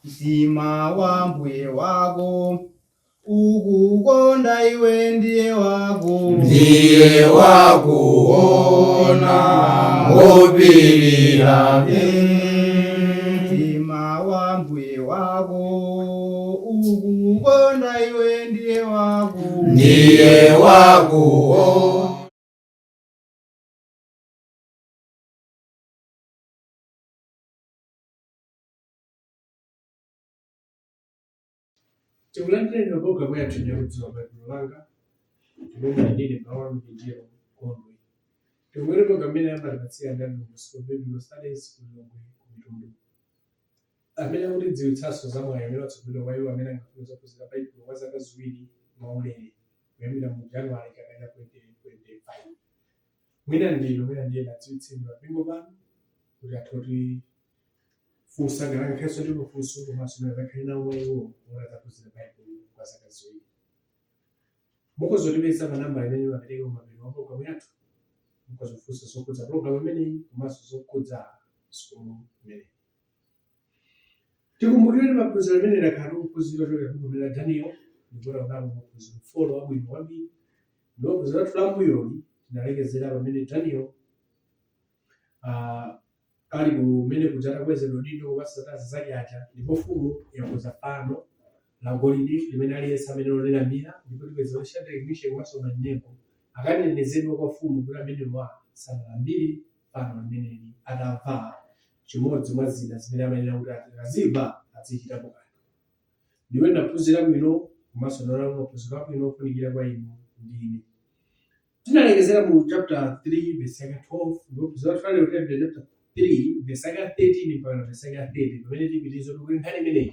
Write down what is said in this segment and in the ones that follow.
mtima wa mbuye wako ukukonda iwe ndiye wakuona wopirira mtima wa mbuye wako ukukonda iwe ndiye wakuona. Tikulandire programu yathu yakudziwa baibulo langa imene ndine Mawa Mvinjiro Kondwe. Tikumwere programu imene amatipatsira ndani Gospel Bible Studies kulongwe kumitundu. Amene akutidziwitsanso za mwayi amene watsogolera kwa iwo amene angafuna kuphunzira baibulo kwa zaka ziwiri mwaulere kuyambira mu Januwale kapena 2025. Mwina ndiye nadziwitsidwa pingo pano kuti atoti funsa ngala nkhaso ndi kufunsa komanso nazakhale nawo mwayiwo onataphunzira baibulo kwa zaka ziwiri. Mukozotipeza manamba amene mapereka umapiri wa programu yathu mukozofunsa zokhudza programu imeneyi komanso zokhudza sukulu imeneyi. Tikumbukire maphunziro amene lakhala kuphunzira toka kumupira Daniel ndipota kunalo maphunziro folo wabwino kwambiri. Ndipo phunziro lathu la mbuyoli tinalekezera pamene Daniel ali kumene kudzata kwezedwa udindo kwa satana zake aja, ndipo mfumu yakonza fano la golide limene aliyense amene loleramira, ndipo tipeza Shadraki, Meshaki komanso Abednego akanenezedwa kwa mfumu kuti amenewa sanalambire fano limeneli atamva chimodzi mwa zida zimene amanena kuti akaziva azichitapo kanthu. Ndipo ndaphunzira bwino komanso ndaona maphunziro abwino ofunikira kwa inu ndi ine. Tinalekezera mu chapter 3 verse 12 ndipo phunziro lathu lero tiyambira chapter 3 verse 13 mpaka verse 30 pamene tipitiriza kuti nkhani imeneyi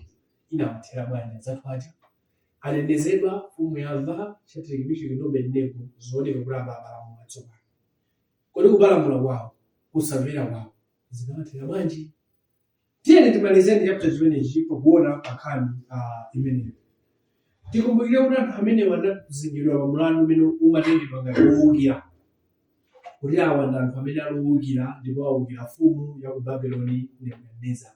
inawathera bwanji zathu aja anenezedwa mfumu yamva Shadraki, Meshaki ndi Abednego zooneka kuti abalamula tsopano. Kodi kubalamula kwawo kusamvera kwawo zinawathera bwanji? Tiyeni timalizeni chapter chimenechi pakuona nkhani imeneyi. Tikumbukire kuti anthu amene anazingidwa pa mlandu umene umatengedwa ngati wowukira, kuti awa ndi anthu amene alowukira ndipo awukira mfumu ya ku Babuloni Nebukadineza.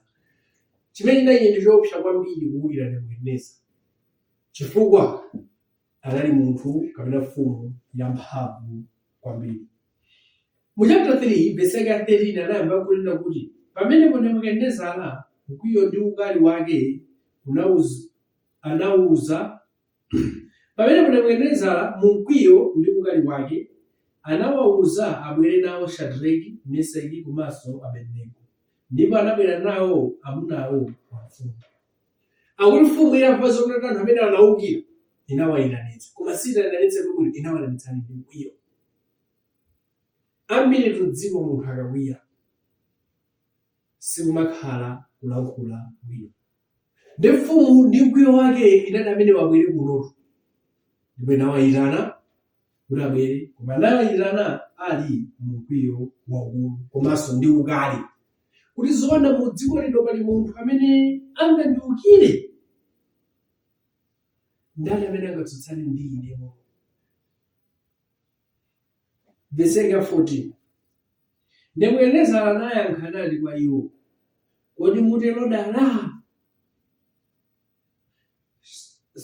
Chimene chinachitika ndi choopsa kwambiri kuwukira Nebukadineza, chifukwa anali munthu kapena mfumu yamphamvu kwambiri. Mu chapter 3 verse 13 anayamba kunena kuti pamene Nebukadineza mkwiyo ndi ukali wake pamene Nebukadineza mkwiyo ndi ukali wake anawawuza abwere nawo Shadraki, Meshaki komanso Abednego, ndipo anabwera nawo amunawo kwa mfumu. Akuti mfumu inamva zokuti anthu amene anawukira inawayitanitsa, koma sinayitanitse kuti inawayitanitsani ndi mkwiyo. Ambiri tudziwa munthu akakwiya sikumakhala kulankhula bwino. Ndi mfumu ndi mkwiyo wake inati amene wabwere kunotu, ndipo inawayitana kuti abwere, koma anawayitana ali mkwiyo waukulu komanso ndi ukali, kuti zoona mu dziko lino pali munthu amene angandiwukire. Ndani amene angatsutsane ndi inemo? Verse 14 Nebukadineza anayankha nati kwa iwo, kodi mutero dala?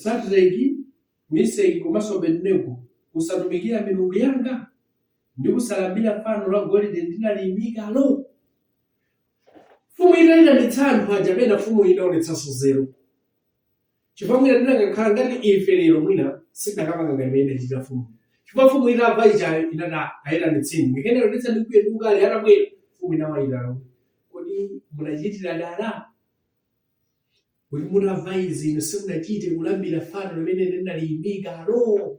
Shadraki, Meshaki komanso Abednego kusatumikira milungu yanga ndi kusalambira fano la golide ndinaliyimikalo? Mfumu inayitanitsa anthu aja amene mfumu inaonetsanso nzeru. Chifukwa mwina ndinangakhala ngati ife lero mwina sindinakapanga ngati imene inachita mfumu. Chifukwa mfumu inamva ija inati ayitanitseni, ngekene yonetsa ndi mkwiyo ndi ukali atabwera, mfumu inawayitana, kodi munachitira dala? Kuti mutamva izi inu simunachite kulambira fano limene ndinaliyimikalo?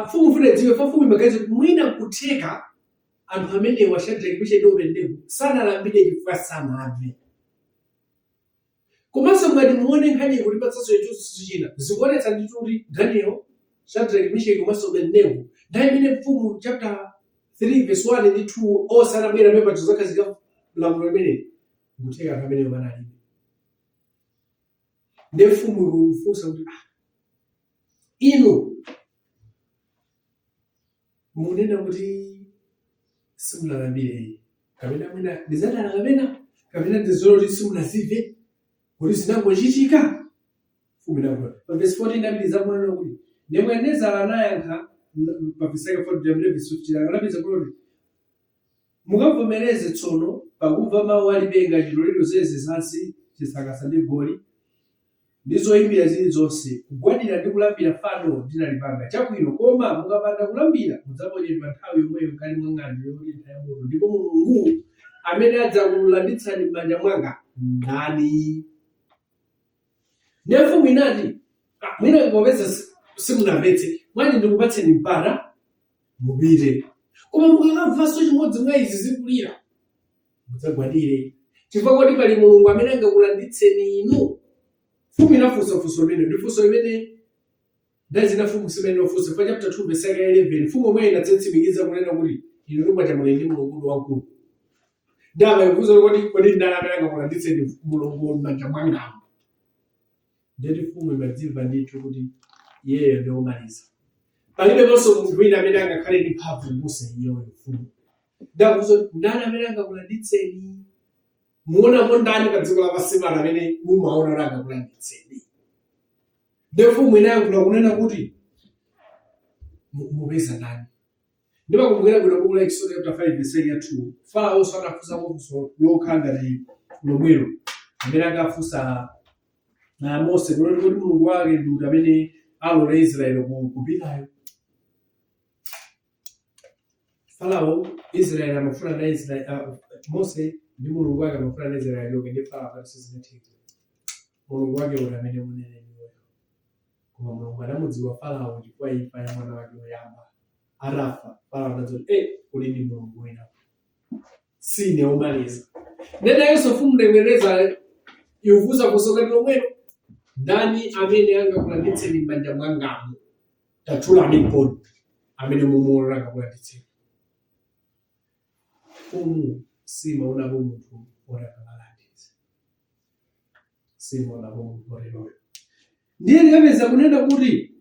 Mfumu funa dziwe fa mfumu imagazi mwina kutheka anthu amene Shadraki, Meshaki ndi Abednego sanalambire chifukwa sanamve. Komanso ngati muone nkhani kuti patsaso yetu china zikuonetsa ndithu kuti Daniel, Shadraki, Meshaki komanso Abednego ndaye imene mfumu chapter 3 verse 1 ndi 2 osanabwera mepa zokhazika lamulo limene kutheka anthu amene manalibe. Ndi mfumu ikufunsa kuti inu munena kuti simunalambire kapena mwina ndizadala kapena ndizolo kuti simunazive kuti zinangochitika. Mfumu inakuti pa verse 14 ndapitiriza kunena kuti Nebukadinezara anayankha pa verse 40 verse 15 anapitiriza kuti mukavomereze tsono pakumva mawu alipenga chilolero zeze zansi chisakasa ndi goli ndi zoyimbira zilizonse kugwadira ndi kulambira fano ndinalipanga chabwino, koma mukapanda kulambira mudzaponyedwa nthawi yomweyo mkati mwa ng'anjo yotentha ya moto, ndipo Mulungu amene adzakulanditsani m'manja mwanga ndani? Ndiye mfumu inati mwina popeza simunamvetse mwani ndikupatseni mpata mupite, koma mukakamvanso chimodzi mwa izi zikulira mudzagwadire, chifukwa kuti pali Mulungu amene angakulanditseni inu. Mfumu inafunsa funso limene ndi funso limene ndazinafumu simene ofunsa pa chapter 2 verse 11. Mfumu omwe inatsimikiza kunena kuti inu ndimwachamule ndi Mulungu wankulu. Ndaba ikuza kuti ndani amene angakulanditseni Mulungu m'manja mwanga. Ndiye mfumu imadzimva ndithu kuti iyeyo ndiye omaliza. Palibe monso munthu wina amene angakhale ndi mphamvu kuposa iyeyo mfumu. Ndakuza ndani amene angakulanditseni, muonamo ndani pa dziko lapansi amene mumaona kuti angakulanditseni. Ndiye mfumu inayankhula kunena kuti mupeza ndani. Ndimakumbukira bwino buku la Exodus chapter 5 verse 2. Farao anafunsa funso lokha ngati lomwelo amene akafunsa na Mose kuti Mulungu wake ndi kuti amene alola Israeli kupitayo. Farao Israeli amafuna na Israeli Mose ndi Mulungu wake amafuna na Israeli yoke ndi Farao akasizimatika. Mulungu wake uli amene munene niweyo. Koma Mulungu anamudziwa Farao chifukwa imfa ya mwana wake woyamba arafa. Farao anazoti uli ndi Mulungu wina sine omaliza. Nena Yesu mfumu Nebukadinezara yuvuza kusoka lomwelo ndani amene angakulanditseni m'manja mwangamu, tatula mikono amene mumuona angakulanditseni. Mfumu simaonapo munthu otakalanditsa, simaonapo munthu oteroyo. Ndiye ndikapeza kunena kuti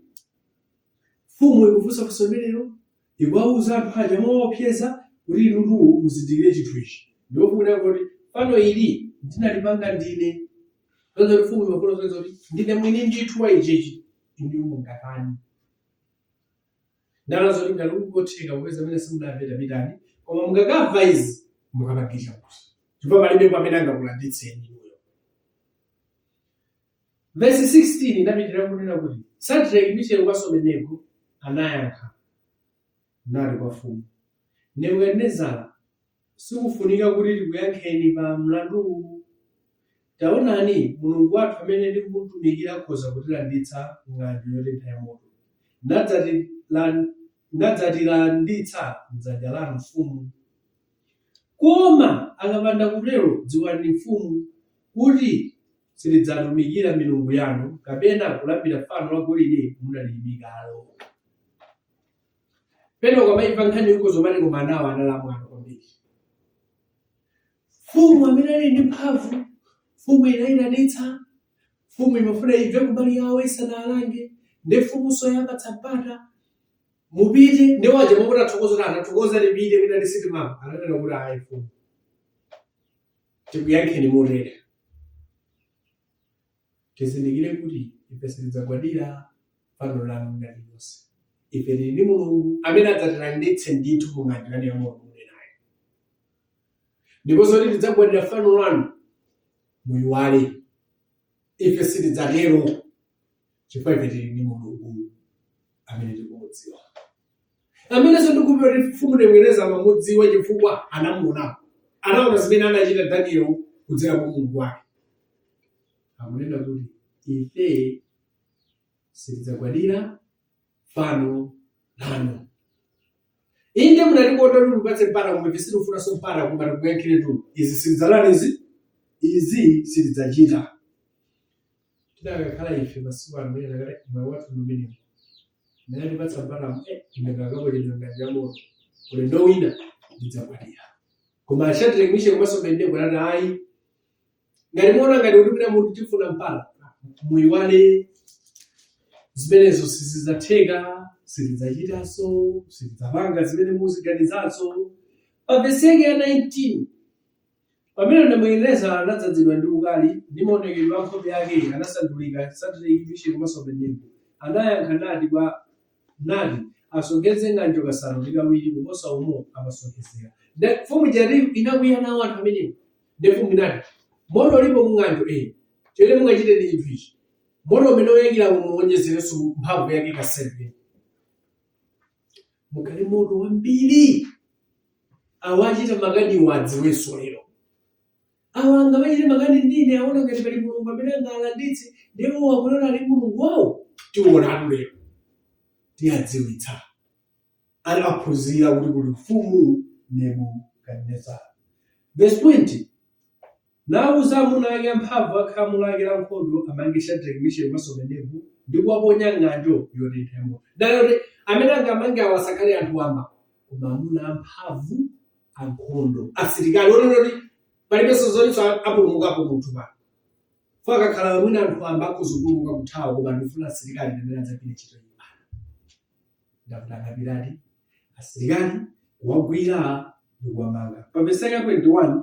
mfumu ikufunsa funso limenelo ikuwauza anthu aja moopseza kuti inutu muzindikire chinthu ichi. Ndipo kunena kuti fano ili ndinalipanga ndine. Kwanza mfumu imafuna kwanza kuti ndine mwini ndithu wa ichichi ndi mungakani. Ndalazo kuti ngati kungotheka kupeza amene simunamvera pitani, koma mungakamva izi mukapangisha kusa. Chifukwa palibe amene angakulanditseni inuyo. Verse 16 ndapitirira kunena kuti Shadraki, Meshaki ndi Abedenego anayankha nati kwa mfumu, Nebukadinezara, sikufunika kuti tikuyankheni pa mlandu. Taonani Mulungu wathu amene tikumutumikira akhoza kutilanditsa ng'anjo yotentha ya moto, nadzatilanditsa m'dzanja lanu mfumu. Koma akapanda kutero dziwani mfumu kuti sitidzatumikira milungu yanu kapena kulambira fano la golide munaliyimikalo. Peno kwamaimva nkhani ikozo mali koma anawo analamwana kwambiri. Mfumu amene ali ndi mphamvu, mfumu inayitanitsa, mfumu imafuna ibve kumbali yawo isanalange, ndi mfumunso yapatsa mpata mupite. Ndi waja makuti athokoza anathokoza lipite mwina lisitimama ananena kuti ayi mfumu tikuyankheni motere. Tizindikire kuti ife sitidzagwadira fano lanu ngati lonse. Ife tili ndi Mulungu amene adzatilanditse ndithu mu ng'anjo ya moto munenayo. Ndipo zoti tidzagwadira fano lanu muyiwale. Ife sitidzatero chifukwa ife tili ndi Mulungu amene tikumudziwa. Amenenso ndikupempha kuti mfumu Nebukadinezara amamudziwa chifukwa anamuonapo. Anaona zimene anachita Danieli kudzera mwa Mulungu wake. Akunena kuti ife sitidzagwadira fano lanu. Inde munalikonda kuti mupatse mpata koma ife sitifunanso mpata koma tikuyankhire tu. Izi sitidzalani izi sitidzachita. Tidakakhala ife masiku ano mwina nakati moyo wathu numenewu. Mene ndipatsa mpata ndingakapochedwa ng'anjo ya moto. Ulendo wina ndidzagwadira. Koma Shadraki, Meshaki ndi Abedenego anati ayi. Ngati muona ngati ulipita munthu tifuna mpata muyiwale. Zimenezo sizidzatheka, sitidzachitanso, sitidzapanga zimene muziganizanso. Pa verse ya 19 Pamene Nebukadinezara anadzazidwa ndi ukali ndi maonekedwe a nkhope yake anasandulika Sadraki, Meshaki komanso Abedenego. Anayankha nati asongeze ng'anjo kasanu ndi kawiri kuposa umo amasonkhezera. Mfumu ija inakwiya nawo anthu amenewo. Ndi mfumu inati moto ulipo ku ng'anjo chomwe mungachite ndi chinthu ichi, moto umene woyakira muwonjezerenso mphamvu yake ka 7. Mukhale moto wambiri. Awo achita makaniwo adziwenso lero. Awo angamachite makani ndine aona ngati pali mulungu amene angalanditse ndipo wakulona ali mulungu wawo. Tiwonatu lero tiyadziwitsa ali aphunzira kuti kuli mfumu Nebukadinezara. Verse 20, nawuza amuna ake amphamvu akhamu lake la nkhondo amange Shadraki, Meshaki komanso Abedenego ndi kuwaponya ng'anjo yotentha yamoto. Ndaloti amene angamange awo asakhale anthu wamba, koma amuna amphamvu ankhondo asilikali onenoti palibenso zoletsa apulumukapo munthu pano. Fo akakhala mwina anthu amba akuzopulumuka kuthawa, koma ndifuna asilikali amene adzapite ntchito iyi. Ndakuti akapirati asilikali kuwagwira ndi kuwamanga. Pa verse 21,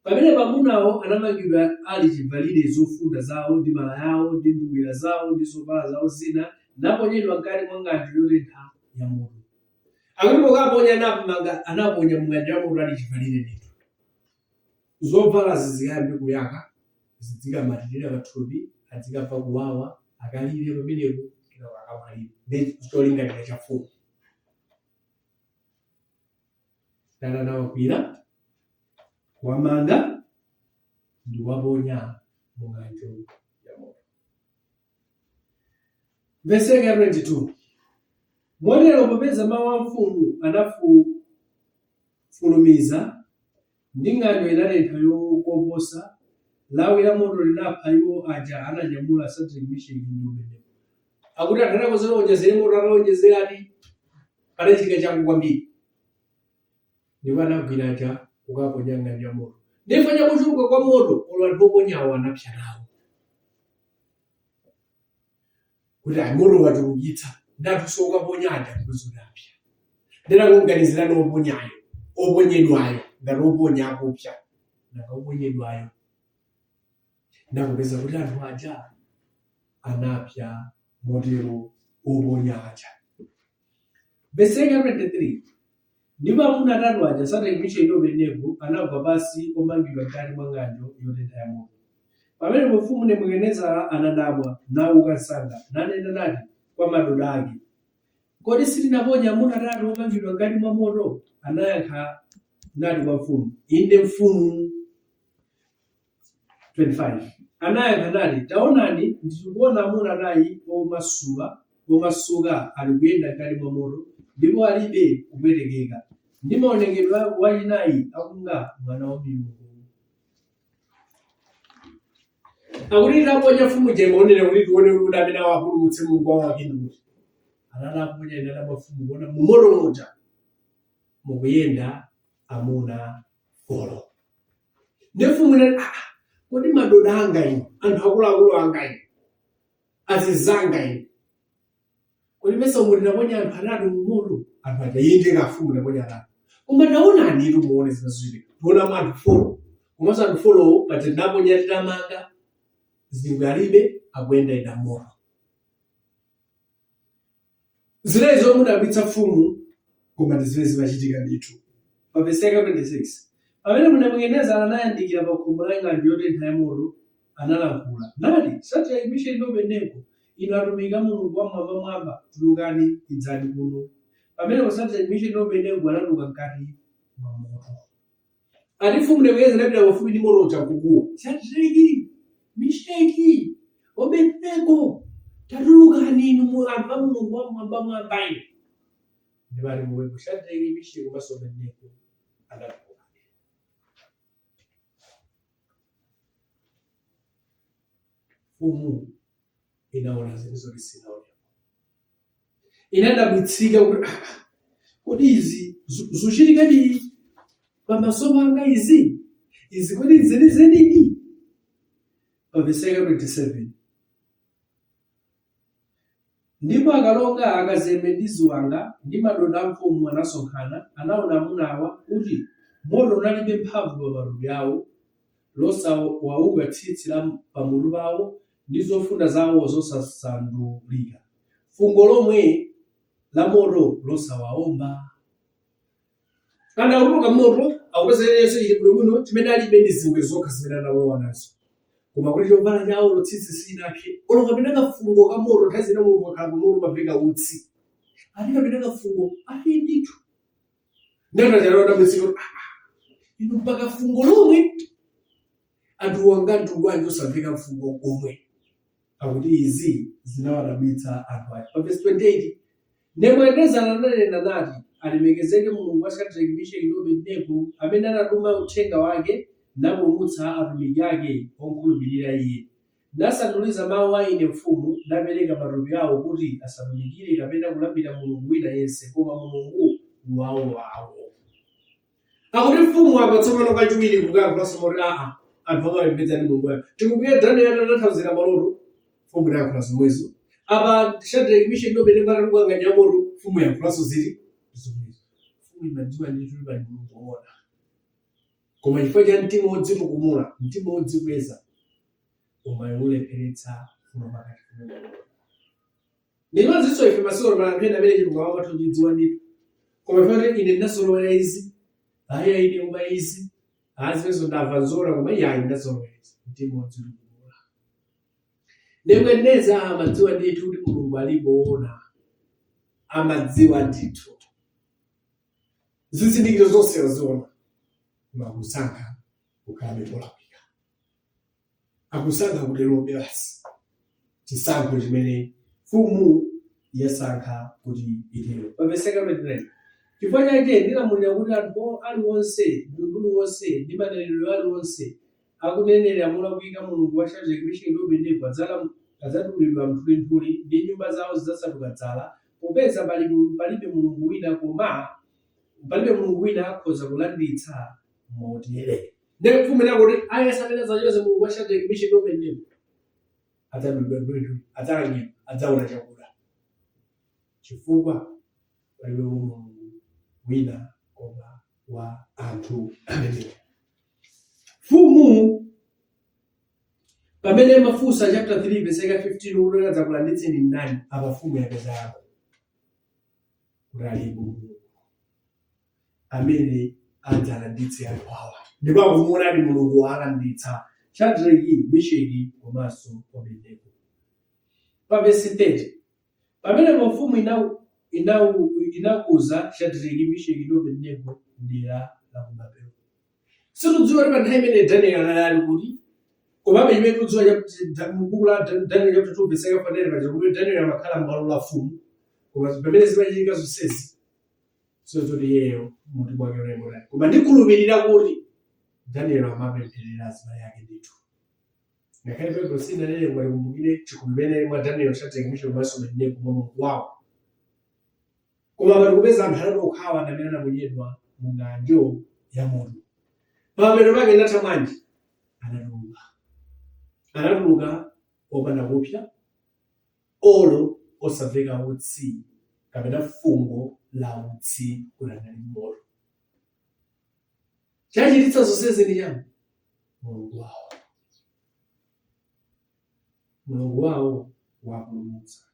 pamene pamunawo anamangidwa ali chivalire zofunda zawo ndi mala yawo ndi nduwira zawo ndi zovala zawo zina, naponyedwa mkati mwa ng'anjo yotentha yamoto. Akuti pokaponya anaponya mng'anjo yamoto ali chivalire ndithu. Zovala ziziyambe kuyaka, zizikamatira pathupi, azikamva kuwawa, akalire pamenepo kinawo akamwalira. Ndi cholingalira cha mfumu. Anawagwira, kuwamanga ndi kuwaponya mu ng'anjo yamoto. Verse 22, motero popeza mawu a mfumu anafulumiza ndi ng'anjo inatentha yokoposa, lawi la moto linapha iwo aja ananyamula Sadraki, Meshaki ndi Abedenego. Akuti anthu anakonzera kuwonjezera moto, atawonjezerati panachitika changu kwambiri. Ndipo anagwira aja kukaponya ng'anjo yamoto. Ndifanya kuchuluka kwa moto olo anthu oponyawo anapsa nawo. Kuti moto wachulukitsa ndathu ukaponya aja ndikuzunapsa. Ndinakuganizira noponyayo, oponyedwayo ngati oponya akupsa nanga oponyedwayo. Ndakupeza kuti anthu aja anapsa motero oponya aja. Verse 23, ndipo amuna atatu aja Sadraki, Meshaki ndi Abedenego anagwa pansi omangidwa mkati mwa ng'anjo yotentha yamoto. Pamene mfumu Nebukadinezara anadabwa nauka msanga nanena nati kwa madoda ake, kodi sitinaponya amuna atatu omangidwa mkati mwa moto? Anayankha nati kwa mfumu, inde mfumu. 25, anayankha nati, taonani ndikuona amuna anayi omasuka ali kuyenda mkati mwa moto ndipo alibe kupwetekeka, ndi maonekedwe wachinayi akunga mwana wa milungu. Akuti taponya mfumu ija imaonera kuti tione kuti amene awapulumutse mulungu wawo akinduti. Ananaponya ina mafumu kuona mumoto moja mukuyenda amuna folo. Ndi mfumu inati kodi madoda anga ino, anthu akuluakulu anga ino, azizanga ino, kodi mesa umwe ndinaponya anthu atatu mumoto? Anthu aja inde kafumu ndaponya atatu. Koma taonani itu muone zinazochitika. Tiona mu anthu folo. Komanso anthu folowo pati ndaponya titamanga zingwe alibe akuyenda ina moto. Zilezi zomudabwitsa mfumu koma ndi zimene zimachitika ndithu. Pa verse 26, pamene Nebukadinezara anayandikira pa khomo la ng'anjo yotentha yamoto, analankhula nati, Sadraki, Meshaki ndi Abedenego, inu atumiki a Mulungu wamwambamwamba, tulukani idzani kuno. Pamene Sadraki, Meshaki ndi Abedenego anatuluka mkati mwa moto. Ati mfumu Nebukadinezara inapita pafupi ndi moto uja kukuwa, Sadraki, Meshaki, Abedenego, tatulukani inu anthu a Mulungu wamwambamwamba inu. Ndipo ali muweko Sadraki, Meshaki komanso Abedenego anatuluka. Mfumu inaona zinthu zoti sinaona. Inadabwitsika kuti kodi izi zuchitika ndi pamaso panga izi kodi zenizeni. Pa verse 27, ndipo akalonga akazembe ndi ziwanga ndi madoda a mfumu anasonkhana, anaona amunawa kuti moto unalibe mphamvu pa matupi awo, losawauka tsitsi la pamutu pawo ndi zofunda zawo zosasandulika. Fungo lomwe la moto losawawomba. Kana akutuluka moto akupezeka chili bwinobwino chimene alibe ndi zingwe zokha zimene analowa nazo. Koma kuti chovala chawo lotsitsi sinapye. Olo kapena kafungo ka moto nthawi zina Mulungu akhala kumoto mapeka utsi. Ali kapena kafungo ali ndithu. Ndana jalonda mwesiko inu mpaka fungo lomwe anthu wanga mtundu osamveka mfungo komwe. Akuti izi zinawadabwitsa anthu ake. Pa verse 28 nemwendeza ananena nati alemekezeke Mulungu wa Shadraki, Meshaki ndi Abedenego amene anatuma uthenga wake napulumutsa atumiki ake okhulupirira iye, nasanduliza mawu a ine mfumu, napereka matupi awo kuti asatumikire kapena kulambira mulungu wina yense koma Mulungu wawowawo. Akuti mfumu apa tsopano kachiwiri kukayankhulanso moti anthu amapembedzani Mulungu wawo. Tikubwera Danieli atatanthauzira maloto, mfumu inayankhula zomwezo. Apa Shadraki, Meshaki ndi Abedenego atatulukanganya moto, mfumu yankhulanso zomwezo. Mfumu imadziwa ndithu kuti pali Mulungu woona. Koma chifukwa cha mtima wodzitukumula, mtima wodzikweza, umayilepheretsa kuno pakati kuno. Ndinozinso ife masiku ano amene amene chilungu amapatsa kudziwa ndithu. Koma ife ine ndinasolowera izi, ayi ine uma izi, zimenezo ndamva zora koma iye ayi ndasolowera izi. Mtima wodzitukumula. Nebukadineza amadziwa ndithu kuti Mulungu alipo woona. Amadziwa ndithu. Zizindikiro zonse aziona. Akusankha kukhala polakwika. Akusankha kuterobe basi. Chisankho chimene mfumu yasankha kuti itero. Pa verse 29 chifukwa chake ndilamulira kuti anthu aliwonse, mtundu wonse ndi madaliro aliwonse akunenera molakwika Mulungu wa Shadraki, Meshaki ndi Abedenego adzatulidwa mthulinthuli ndi nyumba zawo zidzasandulika dzala, popeza palibe Mulungu wina koma palibe Mulungu wina akhoza kulanditsa motere. Ndipo mfumu inakuti ayesa amene adzachotse Mulungu wa Shadraki, Meshaki ndi Abedenego adzadulidwa mthulinthuli, adzalangidwa, adzaona chakudya. Chifukwa palibe Mulungu wina koma wa anthu amenewa. Mfumu pamene mafunsa chapter 3 verse 15 kuti adzakulanditseni ndani, apa mfumu yapeza yankho kuti alipo Mulungu amene adzalanditse anthu awa. Ndipo akumuona ndi Mulungu walanditsa Shadraki, Meshaki komanso Abedenego. Pa verse 30 pamene mfumu inakuza Shadraki, Meshaki ndi Abedenego dera la ku Babuloni. Sikudziwa kuti pa nthawi imene Danieli anali kuti komabe imene tikudziwa m'buku la Danieli chapter 2 verse 5 paja kuti Danieli amakhala m'bwalo la mfumu, koma pamene zimachitika zonsezi sizoti iyeyo muti mwake unaimulani. Koma ndikhulupirira kuti Danieli amapempherera azibale ake ndithu. Ngakhale Baibulo sinanene mwalikumbukire chikhulupiriro mwa Danieli, Shadraki, Meshaki komanso Abedenego mwa Mulungu wawo. Koma patikupeza anthu atatu okhawa amene anaponyedwa mu ng'anjo ya moto. Pamapeto pake inatha bwanji? Anatuluka opanda kupsa, olo osamveka utsi kapena fungo la utsi kunali moto. Chachititsa zonsezi ndi chani? Mulungu wawo. Mulungu wawo wapulumutsa.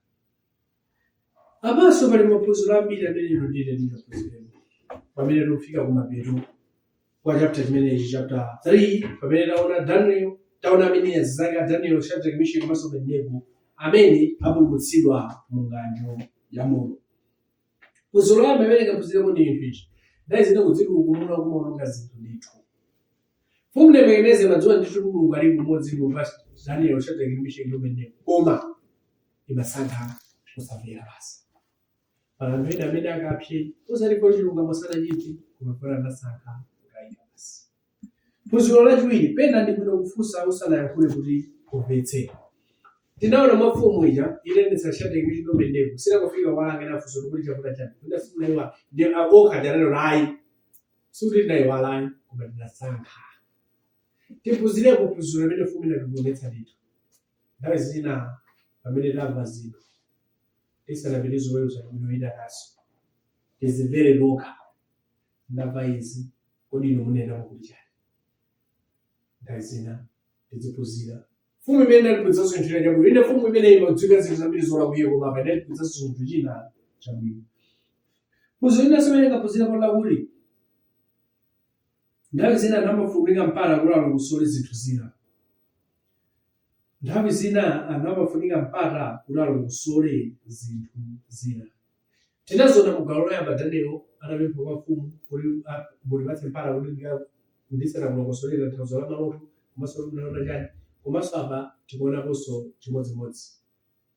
Apanso pali maphunziro ambiri amene ndinaphunziramo pamene tikufika kumapeto kwa chapter chimenechi, chapter 3, pamene taona Daniel, taona amene azizake a Daniel, Shadraki, Meshaki komanso Abedenego amene apulumutsidwa mu ng'anjo ya moto. Phunziro la amene kaphunziramo ndi inthu ichi. Ndayi zina kudzikumula kumaononga zinthu ndithu. Mfumu Nebukadineza madziwa ndithu kuti Mulungu ali mmodzi mu Daniel, Shadraki, Meshaki ndi Abedenego, koma imasankha kusamvera basi. Anthu ena amene akapse osalipo chilungamo sanachite kumafuna anasankha kukayika basi. Phunziro lachiwiri, pena ndi bwino kufunsa usanayankhule kuti umvetse. Tinaona mafumu ija ilenetsa Shadraki, Meshaki ndi Abedenego sinakufika walanga nafunsa kuti chakuda chani. Ndafuna iwa ndi okha janalo layi. Suti ndaiwalayi koma ndinasankha. Tiphunzirepo phunziro limene mfumu inatibweretsa ndithu. Nthawi zina pamene tamva zinthu tisanapitizo weruza bwino ina naso tizimvere lokha ndamva izi kodi inu munena kuti chani? Nthawi zina tidziphunzira. Mfumu imene aliphunzitsa zinthu china chabwino, ine mfumu imene imadziwika zinthu zambiri zolakwika koma apa inaphunzitsa zinthu china chabwino. Phunziro lina limene ndikaphunzira pano lakuti nthawi zina anthu amafunika mpata kuti alongosole zinthu zina. Nthawi zina anthu amafunika mpata kuti alongosole zinthu zina. Tinazoona mugalo loyamba Daniel anapempha kwa mfumu kuti mundipatse mpata kuti ndisana kulongosolera tanthauzo la maloto komanso mnalota chani. Komanso apa tikuonaponso chimodzimodzi.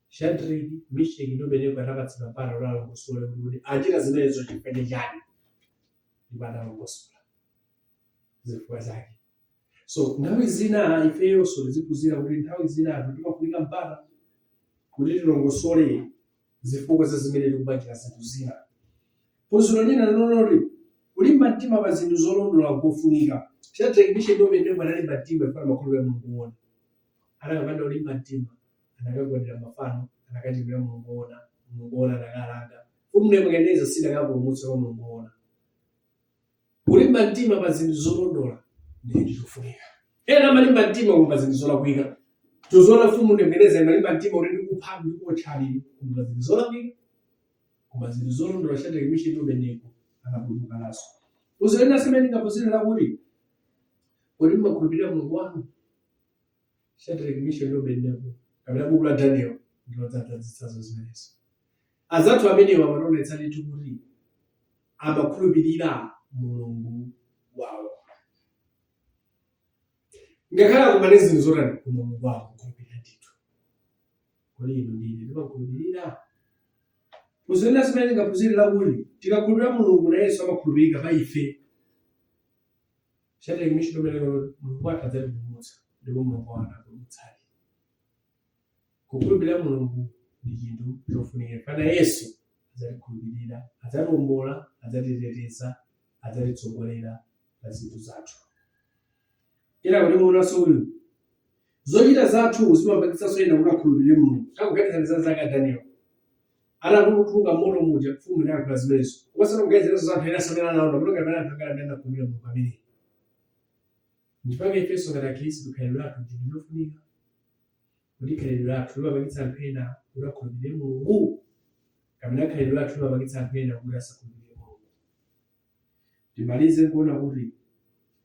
Shadraki, Meshaki ndi Abedenego anapatsidwa mpata kuti alongosole kuti achita zimenezo chifukwa chani, ndipo analongosola zifukwa zake. So nthawi zina ifeyonso tiziphunzira kuti nthawi zina anthu timafunika mpata kuti tilongosole zifukwa za zimene tikupangira zinthu zina. Phunziro lina linoti kulimba mtima pa zinthu zolondola kofunika. Shadraki, Meshaki ndi Abedenego analimba mtima chifukwa amakhulupirira Mulungu wona. Anakapanda kulimba mtima, anakagwadira mafano, anakachimwira Mulungu wona anakalanga. Mfumu Nebukadineza sinakapulumutsa kwa Mulungu wona. Kulimba mtima pa zinthu zolondola ndi chofunika. Ena amalimba mtima pa zinthu zolakwika. Tozoona mfumu Nebukadineza amalimba mtima kuti ndikupha ndikuotchali pa zinthu zolakwika. Koma zinthu zolondola Shadraki, Meshaki ndi Abedenego anapulumukanso. Phunziro lina limene ndingaphunzire lakuti kodi mumakhulupirira Mulungu wanu? Shadraki, Meshaki ndi Abedenego kapena buku la Daniel ndilo dzadzazitsazo zimenezo. Azathu amenewa amaonetsa ndithu kuti amakhulupirira Mulungu wawo. Ngakhale akumane zinthu zotani koma Mulungu wawo amakhulupirira ndithu. Kodi inu ndine ndimakhulupirira? Phunziro lina limene ndingaphunzire lakuti tikakhulupirira Mulungu na Yesu amakhulupirika pa ife. Shadraki, Meshaki ndi Abedenego Mulungu wathu adzatipulumutsa ndipo Mulungu wawo anapulumutsadi. Kukhulupirira Mulungu ndi chinthu chofunika. Pana Yesu adzatikhulupirira, adzatiwombola, adzatiteteza, adzatitsogolera pa zinthu zathu. Ena kuti muonanso uyu zochita zathu zimapangitsanso ena kuti akhulupirire Mulungu. Takuganizani zaka Daniel anakutuluka moto muja mfumu inayankhula zimenezo. Kupasana kuganizirazo zanthu ena samena naona mulungu amene anthu akale amene akhulupirira Mulungu amene. Ndipanga ifenso ngati Akhristu khalidwe lathu ndi chinthu chofunika. Kuti khalidwe lathu limapangitsa anthu ena kuti akhulupirire Mulungu kapena khalidwe lathu limapangitsa anthu ena kuti asakhulupirire Mulungu. Timalize kuona kuti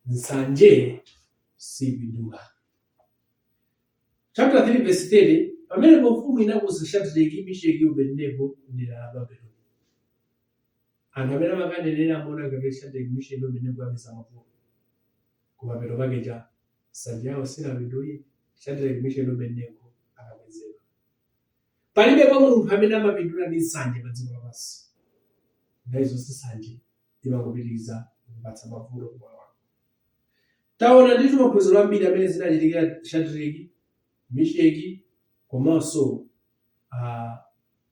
nsanje sipindula. Chapter 3 verse 30 pamene mfumu inakuza Shadraki, Meshaki ndi Abedenego m'dera la Babuloni. Anthu amene amakanenera amaona ngati Shadraki, Meshaki ndi Abedenego amesa mavuto. Koma peno pakeja nsanje yawo sinapindulire. Shadraki, Meshaki ndi Abedenego anakwezedwa. Palibe pa munthu amene amapindula ndi nsanje pa dziko lapansi. Nthawi zonse nsanje imangopitiriza kupatsa mavuto kwa wanthu. Taona ndithu maphunziro ambiri amene zinachitikira Shadraki, Meshaki komanso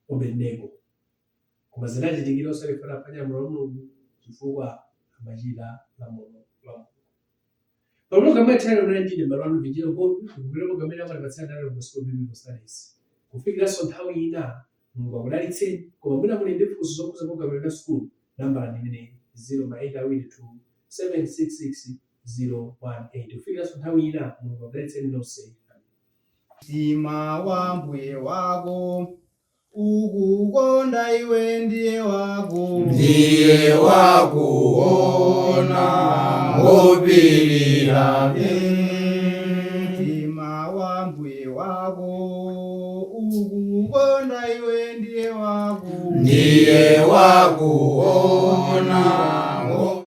Abedenego. Koma zinachitikira osalifuna panya Mulungu chifukwa amachita lamulo la Mulungu. Pamene kama tayari unayendile malwano vinjiro kwa ngulemo kamera amalipatsana nayo ngosikolo bibi studies. Kufikiranso nthawi ina Mulungu akudalitseni koma mwina muli ndi funso zokuza program ya school nambala ni imene 0822766018. Kufikiranso nthawi ina Mulungu akudalitseni nonse. Mtima wa mbuye wako ukukonda iwe ndiye wakuona ngopirira. Mtima wa mbuye wako ukukonda iwe ndiye wakuona